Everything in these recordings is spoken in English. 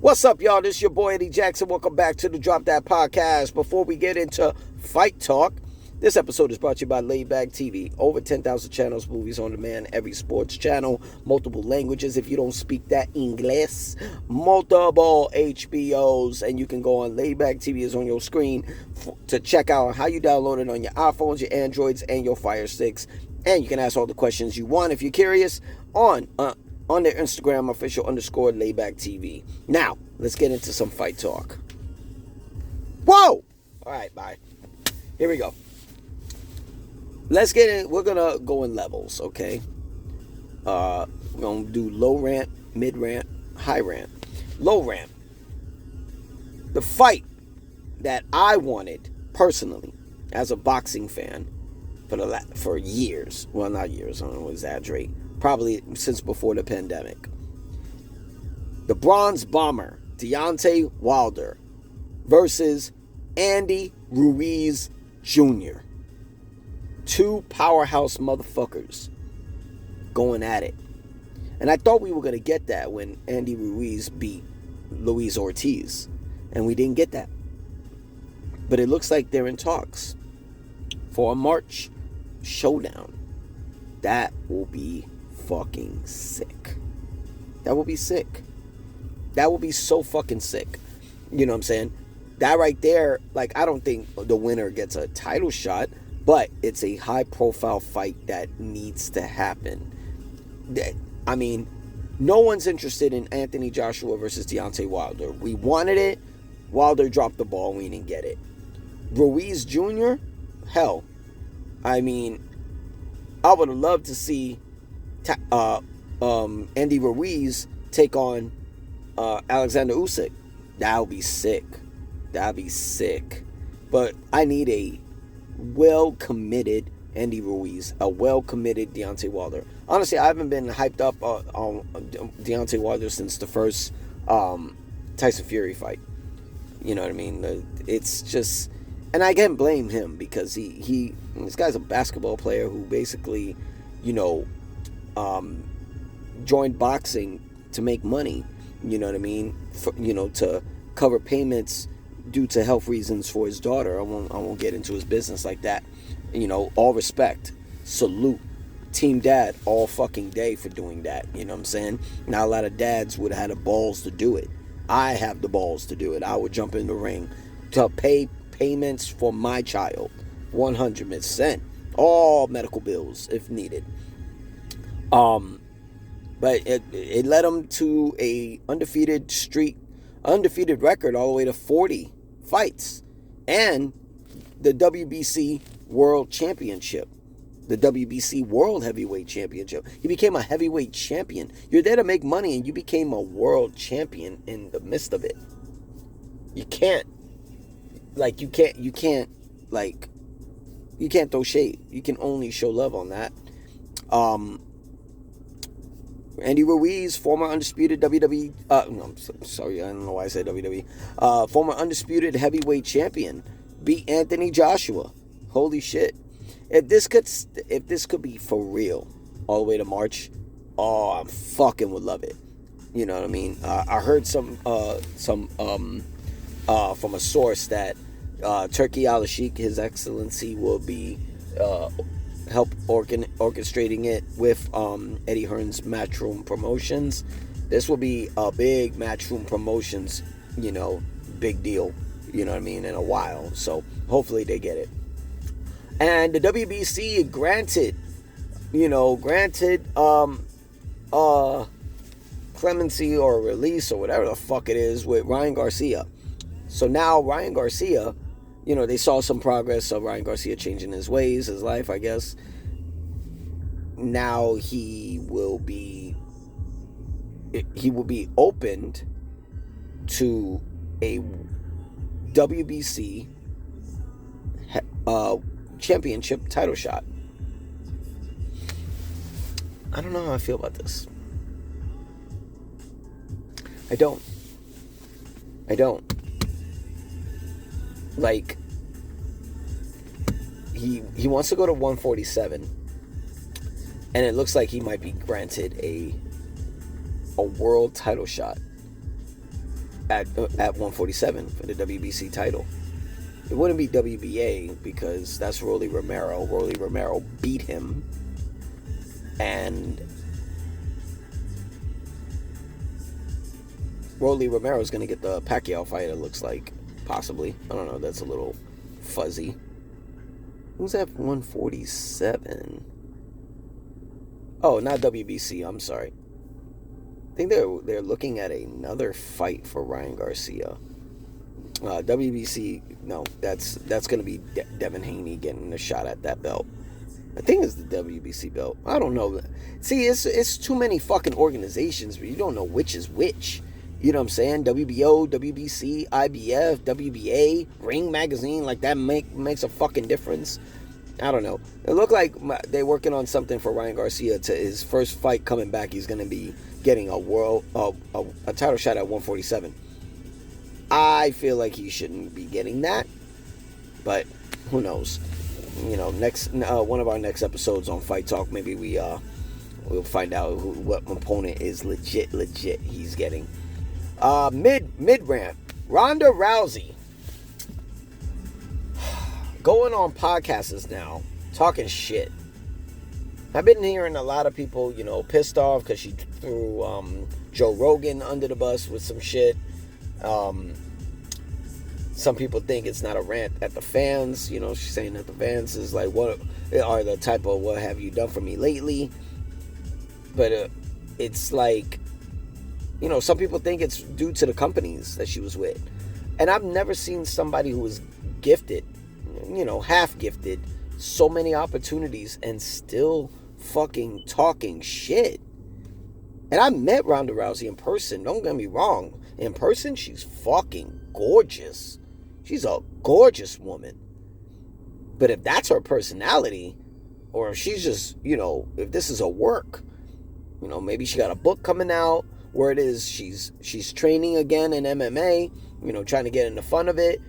What's up, y'all? This is your boy Eddie Jackson. Welcome back to the Drop That Podcast. Before we get into Fight Talk, this episode is brought to you by Laidback TV. Over 10,000 channels, movies on demand, every sports channel, multiple languages if you don't speak that English, multiple HBOs, and you can go on Laidback TV is on your screen to check out how you download it on your iPhones, your Androids, and your Fire Sticks. And you can ask all the questions you want if you're curious on their Instagram, official_Laidback TV. Now, let's get into some fight talk. Whoa! All right, bye. Here we go. Let's get in. We're going to go in levels, okay? We're going to do low rant, mid rant, high rant. Low rant. The fight that I wanted, personally, as a boxing fan, for years. Well, not years, I don't want to exaggerate. Probably since before the pandemic. The Bronze Bomber, Deontay Wilder, versus Andy Ruiz Jr. Two powerhouse motherfuckers going at it. And I thought we were going to get that when Andy Ruiz beat Luis Ortiz. And we didn't get that. But it looks like they're in talks for a March showdown. That will be fucking sick. That will be sick. That will be so fucking sick. You know what I'm saying? That right there, like, I don't think the winner gets a title shot, but it's a high profile fight that needs to happen. I mean, no one's interested in Anthony Joshua versus Deontay Wilder. We wanted it. Wilder dropped the ball. We didn't get it. Ruiz Jr., hell, I mean, I would have loved to see Andy Ruiz take on Alexander Usyk. That would be sick. That'd be sick. But I need a well-committed Andy Ruiz, a well-committed Deontay Wilder. Honestly, I haven't been hyped up on Deontay Wilder since the first Tyson Fury fight. You know what I mean? It's just... And I can't blame him because this guy's a basketball player who basically, joined boxing to make money. You know what I mean? To cover payments due to health reasons for his daughter. I won't get into his business like that. All respect, salute, team dad all fucking day for doing that. You know what I'm saying? Not a lot of dads would have had the balls to do it. I have the balls to do it. I would jump in the ring to pay payments for my child, 100%, all medical bills if needed. But it led him to a undefeated record all the way to 40 fights, and the WBC World Championship, the WBC World Heavyweight Championship. He became a heavyweight champion. You're there to make money, and you became a world champion in the midst of it. You can't throw shade. You can only show love on that. Andy Ruiz, former undisputed WWE, I'm sorry, I don't know why I said WWE, former undisputed heavyweight champion, beat Anthony Joshua. Holy shit. If this could be for real all the way to March, I fucking would love it. You know what I mean? I heard some from a source that Turki Al-Sheikh, His Excellency, will be help orchestrating it with Eddie Hearn's Matchroom Promotions. This will be a big Matchroom Promotions, big deal, you know what I mean, in a while. So hopefully they get it. And the WBC granted clemency or release or whatever the fuck it is with Ryan Garcia. So now Ryan Garcia, they saw some progress of Ryan Garcia changing his ways, his life, I guess. Now he will be opened to a WBC championship title shot. I don't know how I feel about this. I don't. Like, he wants to go to 147, and it looks like he might be granted a world title shot. at 147 for the WBC title. It wouldn't be WBA because that's Rolly Romero. Rolly Romero beat him. And Rolly Romero is going to get the Pacquiao fight, it looks like. Possibly. I don't know. That's a little fuzzy. Who's at 147? Oh, not WBC. I'm sorry. I think they're looking at another fight for Ryan Garcia. WBC, no, that's going to be Devin Haney getting a shot at that belt. I think it's the WBC belt. I don't know. See, it's too many fucking organizations, but you don't know which is which. You know what I'm saying? WBO, WBC, IBF, WBA, Ring Magazine, like that makes a fucking difference. I don't know. It looked like they're working on something for Ryan Garcia. To his first fight coming back, he's going to be getting a title shot at 147. I feel like he shouldn't be getting that, but who knows? You know, next one of our next episodes on Fight Talk, maybe we'll find out what opponent is legit he's getting. Mid rant, Ronda Rousey going on podcasts now, talking shit. I've been hearing a lot of people, you know, pissed off because she threw Joe Rogan under the bus with some shit. Some people think it's not a rant at the fans. You know, she's saying that the fans is like, what are the type of what have you done for me lately? But it's like, you know, some people think it's due to the companies that she was with. And I've never seen somebody who was gifted, you know, half gifted, so many opportunities and still fucking talking shit. And I met Ronda Rousey in person. Don't get me wrong. In person, she's fucking gorgeous. She's a gorgeous woman. But if that's her personality, or if she's just, you know, if this is a work, you know, maybe she got a book coming out where it is she's training again in MMA, you know, trying to get in the fun of it.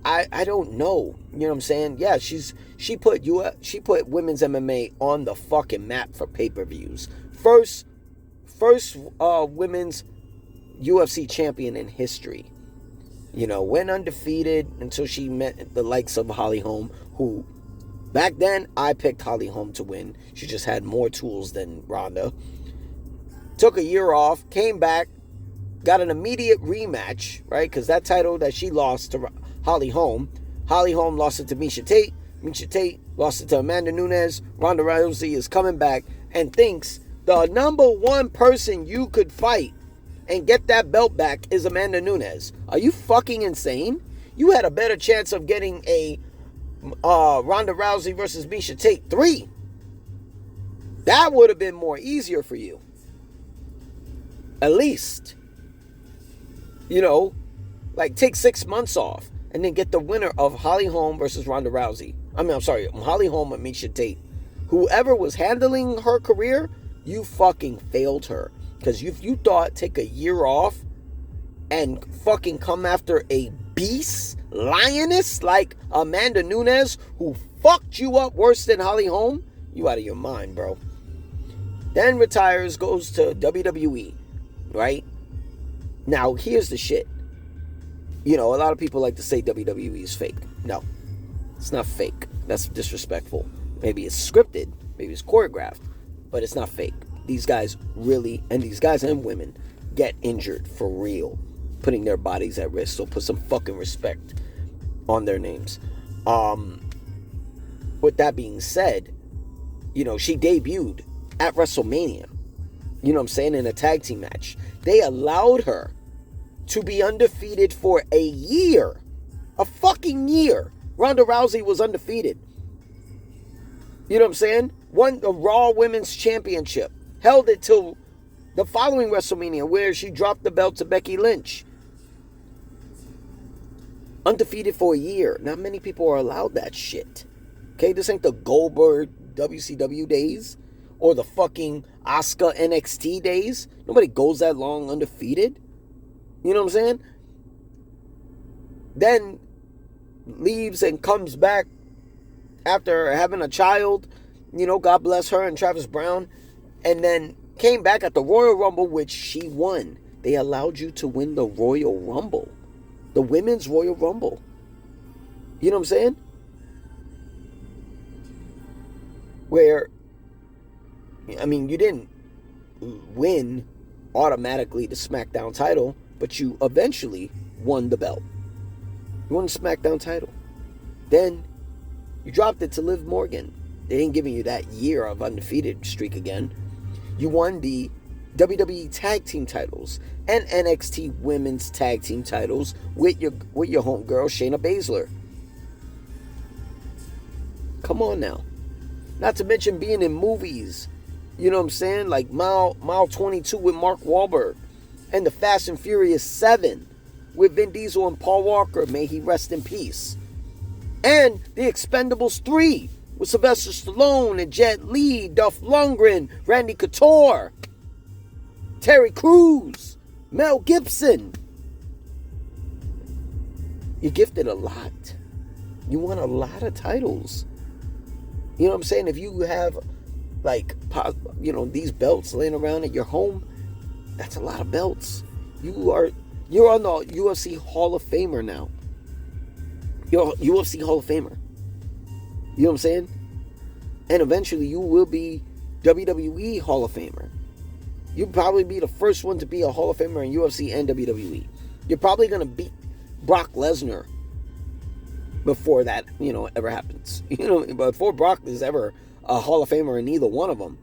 I don't know. You know what I'm saying? Yeah, she put women's MMA on the fucking map for pay-per-views. First women's UFC champion in history. You know, went undefeated until she met the likes of Holly Holm, who back then I picked Holly Holm to win. She just had more tools than Ronda. Took a year off, came back, got an immediate rematch, right? Because that title that she lost to Holly Holm lost it to Miesha Tate. Miesha Tate lost it to Amanda Nunes. Ronda Rousey is coming back and thinks the number one person you could fight and get that belt back is Amanda Nunes. Are you fucking insane? You had a better chance of getting a Ronda Rousey versus Miesha Tate 3. That would have been more easier for you. At least. You know, like take 6 months off and then get the winner of Holly Holm versus Ronda Rousey. Holly Holm and Miesha Tate. Whoever was handling her career, you fucking failed her. Because if you thought take a year off and fucking come after a beast lioness like Amanda Nunes, who fucked you up worse than Holly Holm, you out of your mind, bro. Then retires, goes to WWE, right? Now, here's the shit. You know, a lot of people like to say WWE is fake. No, it's not fake. That's disrespectful. Maybe it's scripted, maybe it's choreographed, but it's not fake. These guys really, and these guys and women, get injured for real, putting their bodies at risk. So put some fucking respect on their names. With that being said, you know, she debuted at WrestleMania. You know what I'm saying? In a tag team match. They allowed her to be undefeated for a year. A fucking year. Ronda Rousey was undefeated. You know what I'm saying? Won the Raw Women's Championship. Held it till the following WrestleMania where she dropped the belt to Becky Lynch. Undefeated for a year. Not many people are allowed that shit. Okay, this ain't the Goldberg WCW days or the fucking Asuka NXT days. Nobody goes that long undefeated. You know what I'm saying? Then leaves and comes back after having a child. You know, God bless her and Travis Brown. And then came back at the Royal Rumble, which she won. they allowed you to win the Royal Rumble. The Women's Royal Rumble. You know what I'm saying? Where, I mean, you didn't win automatically the SmackDown title, but you eventually won the belt. You won the SmackDown title. Then you dropped it to Liv Morgan. They ain't giving you that year of undefeated streak again. You won the WWE Tag Team titles and NXT Women's Tag Team titles with your homegirl Shayna Baszler. Come on now. Not to mention being in movies. You know what I'm saying? Like Mile 22 with Mark Wahlberg. And the Fast and Furious 7 with Vin Diesel and Paul Walker. May he rest in peace. And the Expendables 3 with Sylvester Stallone and Jet Li, Dolph Lundgren, Randy Couture, Terry Crews, Mel Gibson. You're gifted a lot. You won a lot of titles. You know what I'm saying? If you have, like, these belts laying around at your home, that's a lot of belts. You're on the UFC Hall of Famer now. You're a UFC Hall of Famer. You know what I'm saying? And eventually you will be WWE Hall of Famer. You'll probably be the first one to be a Hall of Famer in UFC and WWE. You're probably going to beat Brock Lesnar before that, ever happens. Before Brock is ever a Hall of Famer in either one of them,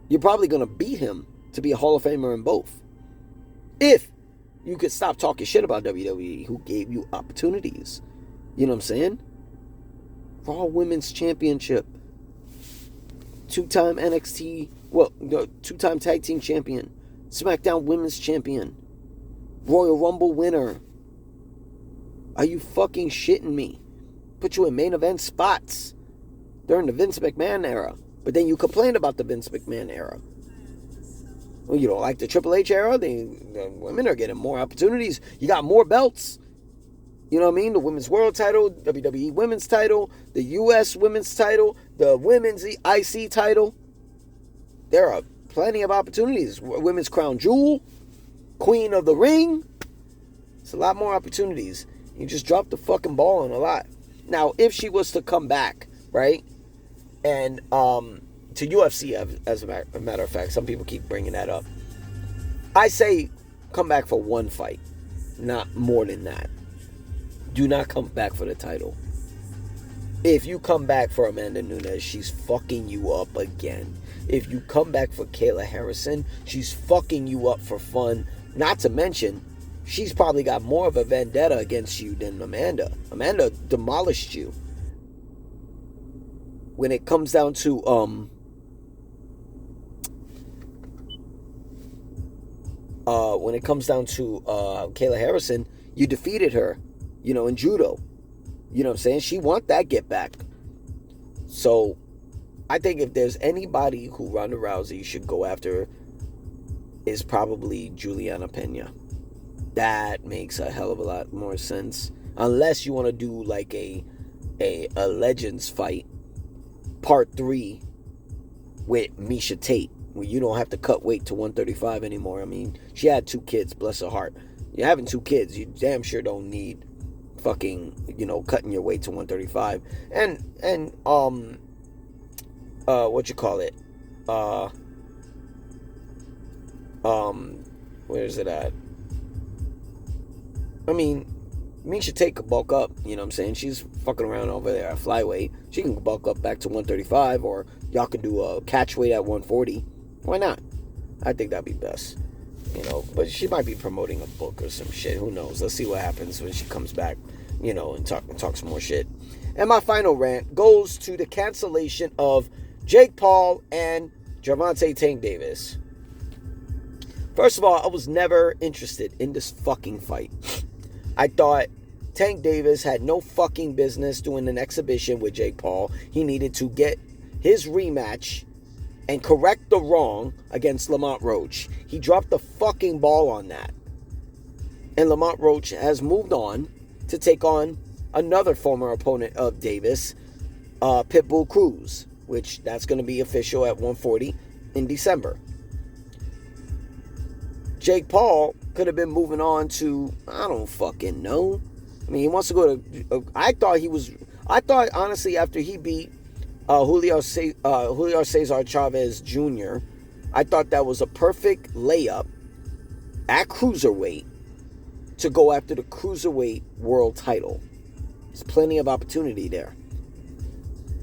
you're probably going to beat him to be a Hall of Famer in both. If you could stop talking shit about WWE, who gave you opportunities. You know what I'm saying? Raw Women's Championship. Two-time two-time Tag Team Champion. SmackDown Women's Champion. Royal Rumble winner. Are you fucking shitting me? Put you in main event spots during the Vince McMahon era. But then you complained about the Vince McMahon era. Well, you don't like the Triple H era? The women are getting more opportunities. You got more belts. You know what I mean? The Women's World title, WWE Women's title, the US Women's title, the Women's IC title. There are plenty of opportunities. Women's Crown Jewel, Queen of the Ring. It's a lot more opportunities. You just dropped the fucking ball on a lot. Now, if she was to come back, right? And to UFC, as a matter of fact, some people keep bringing that up. I say come back for one fight, not more than that. Do not come back for the title. If you come back for Amanda Nunes, she's fucking you up again. If you come back for Kayla Harrison, she's fucking you up for fun. Not to mention, she's probably got more of a vendetta against you than Amanda. Amanda demolished you. When it comes down to Kayla Harrison, you defeated her, in judo. You know what I'm saying? She want that get back. So, I think if there's anybody who Ronda Rousey should go after, is probably Juliana Pena. That makes a hell of a lot more sense. Unless you want to do like a Legends fight, part 3, with Miesha Tate, where you don't have to cut weight to 135 anymore. I mean, she had 2 kids, bless her heart. You're having 2 kids, you damn sure don't need fucking, cutting your weight to 135. And what you call it? Where is it at? I mean, Miesha Tate could bulk up, you know what I'm saying? She's fucking around over there at flyweight. She can bulk up back to 135, or y'all could do a catch weight at 140. Why not? I think that'd be best. But she might be promoting a book or some shit. Who knows? Let's see what happens when she comes back, and talk some more shit. And my final rant goes to the cancellation of Jake Paul and Gervonta Tank Davis. First of all, I was never interested in this fucking fight. I thought Tank Davis had no fucking business doing an exhibition with Jake Paul. He needed to get his rematch and correct the wrong against Lamont Roach. He dropped the fucking ball on that. And Lamont Roach has moved on to take on another former opponent of Davis, Pitbull Cruz, which that's going to be official at 140 in December. Jake Paul could have been moving on to, I don't fucking know. I mean, he wants to go to, I thought honestly after he beat Julio Cesar Chavez Jr., I thought that was a perfect layup at cruiserweight to go after the cruiserweight world title. There's plenty of opportunity there.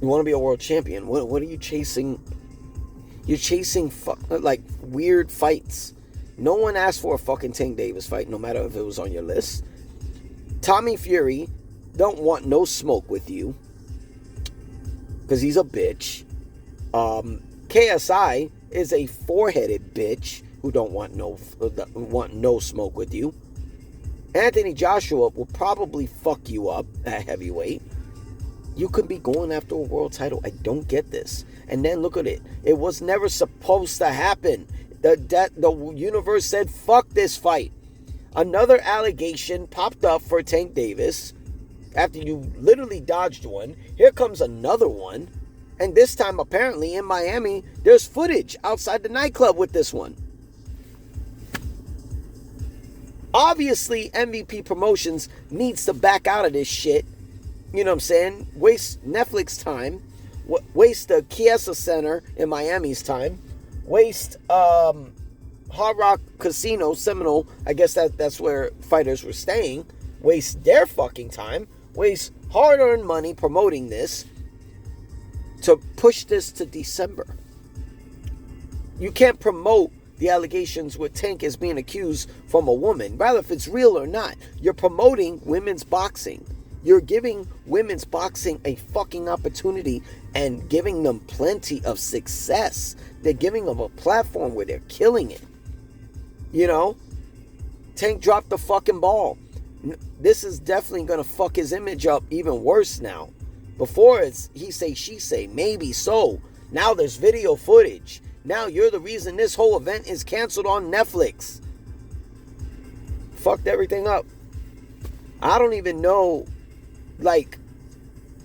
You want to be a world champion. What are you chasing? You're chasing like weird fights. No one asked for a fucking Tank Davis fight, no matter if it was on your list. Tommy Fury don't want no smoke with you because he's a bitch. KSI is a four-headed bitch who don't want no smoke with you. Anthony Joshua will probably fuck you up at heavyweight. You could be going after a world title. I don't get this. And then look at it. It was never supposed to happen. The universe said, fuck this fight. Another allegation popped up for Tank Davis after you literally dodged one. Here comes another one. And this time, apparently, in Miami, there's footage outside the nightclub with this one. Obviously, MVP Promotions needs to back out of this shit. You know what I'm saying? Waste Netflix time. Waste the Chiesa Center in Miami's time. Waste Hard Rock Casino, Seminole. I guess that's where fighters were staying. Waste their fucking time. Waste hard-earned money promoting this to push this to December. You can't promote the allegations with Tank as being accused from a woman, rather if it's real or not. You're promoting women's boxing. You're giving women's boxing a fucking opportunity and giving them plenty of success. They're giving them a platform where they're killing it. You know? Tank dropped the fucking ball. This is definitely going to fuck his image up even worse now. Before it's he say, she say, maybe so. Now there's video footage. Now you're the reason this whole event is canceled on Netflix. Fucked everything up. I don't even know. Like,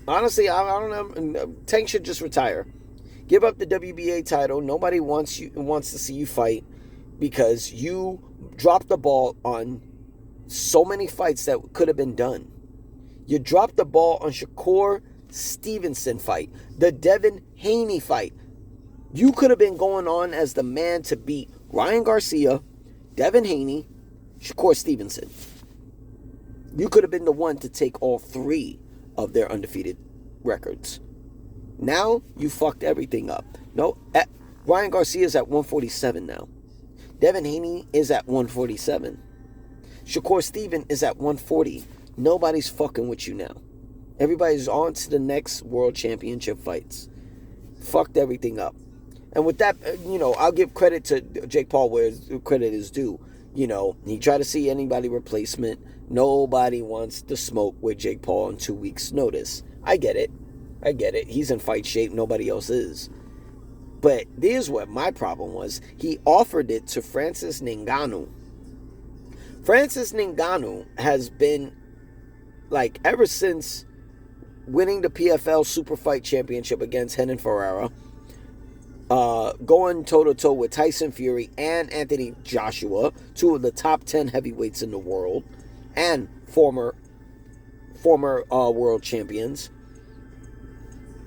honestly, I don't know. Tank should just retire. Give up the WBA title. Nobody wants to see you fight because you dropped the ball on so many fights that could have been done. You dropped the ball on Shakur Stevenson fight, the Devin Haney fight. You could have been going on as the man to beat Ryan Garcia, Devin Haney, Shakur Stevenson. You could have been the one to take all three of their undefeated records. Now, you fucked everything up. No, Ryan Garcia is at 147 now. Devin Haney is at 147. Shakur Stevenson is at 140. Nobody's fucking with you now. Everybody's on to the next world championship fights. Fucked everything up. And with that, I'll give credit to Jake Paul where credit is due. He tried to see anybody replacement. Nobody wants to smoke with Jake Paul on 2 weeks' notice. I get it. He's in fight shape. Nobody else is. But here's what my problem was. He offered it to Francis Ngannou. Francis Ngannou has been, ever since winning the PFL Super Fight Championship against Renan Ferreira, going toe-to-toe with Tyson Fury and Anthony Joshua, two of the top 10 heavyweights in the world, and former world champions.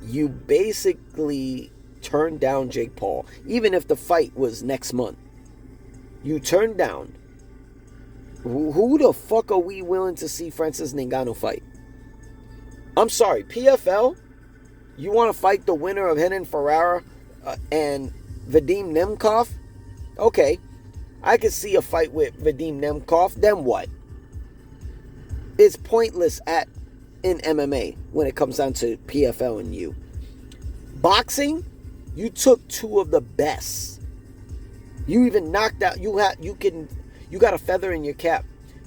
You basically turned down Jake Paul, even if the fight was next month. You turned down. Who the fuck are we willing to see Francis Ngannou fight? I'm sorry, PFL? You want to fight the winner of Renan Ferreira and Vadim Nemkov? Okay, I could see a fight with Vadim Nemkov. Then what? It's pointless in MMA when it comes down to PFL and you. Boxing, you took two of the best. You even knocked out. You got a feather in your cap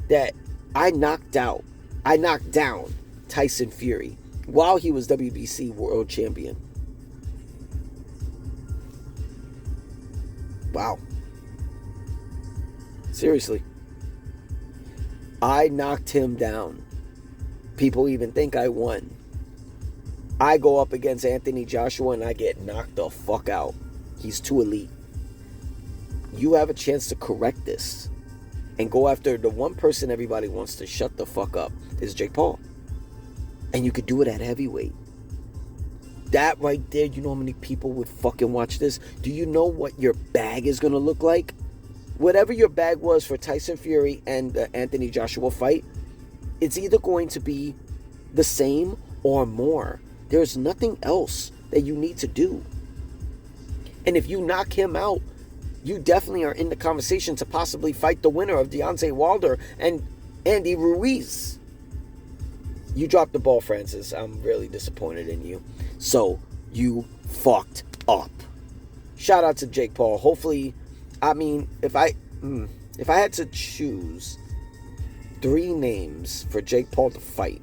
that I knocked down Tyson Fury while he was WBC world champion. Wow. Seriously. I knocked him down. People even think I won. I go up against Anthony Joshua and I get knocked the fuck out. He's too elite. You have a chance to correct this. and go after the one person everybody wants to shut the fuck up is Jake Paul. And you could do it at heavyweight. That right there, you know how many people would fucking watch this? Do you know what your bag is going to look like? Whatever your bag was for Tyson Fury and the Anthony Joshua fight, it's either going to be the same or more. There's nothing else that you need to do. And if you knock him out, you definitely are in the conversation to possibly fight the winner of Deontay Wilder and Andy Ruiz. You dropped the ball, Francis. I'm really disappointed in you. So, you fucked up. Shout out to Jake Paul. Hopefully, I mean, if I had to choose 3 names for Jake Paul to fight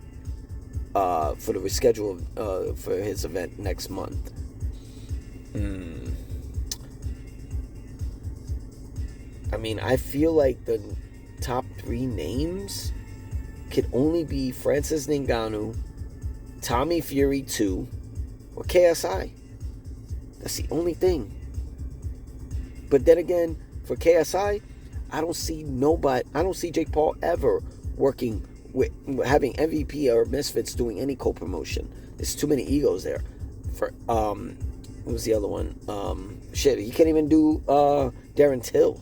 for the reschedule for his event next month. I mean, I feel like the top 3 names could only be Francis Ngannou, Tommy Fury 2, or KSI. That's the only thing. But then again, for KSI, I don't see Jake Paul ever working with having MVP or Misfits doing any co-promotion. There's too many egos there. For what was the other one? You can't even do Darren Till.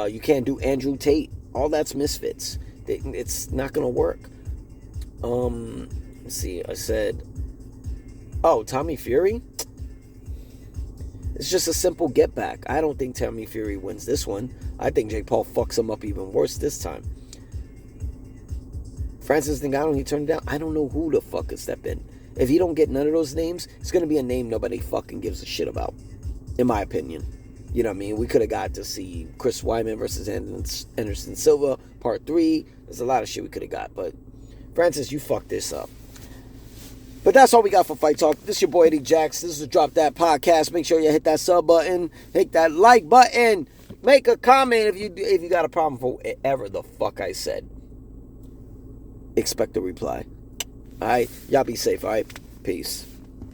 You can't do Andrew Tate. All that's Misfits. It's not gonna work. Let's see. I said, Tommy Fury. It's just a simple get back. I don't think Tommy Fury wins this one. I think Jake Paul fucks him up even worse this time. Francis Ngannou, he turned down. I don't know who the fuck could step in. If he don't get none of those names, it's gonna be a name nobody fucking gives a shit about, in my opinion. You know what I mean? We could have got to see Chris Weidman versus Anderson Silva, part 3. There's a lot of shit we could have got. But, Francis, you fucked this up. But that's all we got for Fight Talk. This is your boy Eddie Jax. This is the Drop That Podcast. Make sure you hit that sub button. Hit that like button. Make a comment if you got a problem for whatever the fuck I said. Expect a reply. Alright? Y'all be safe, alright? Peace.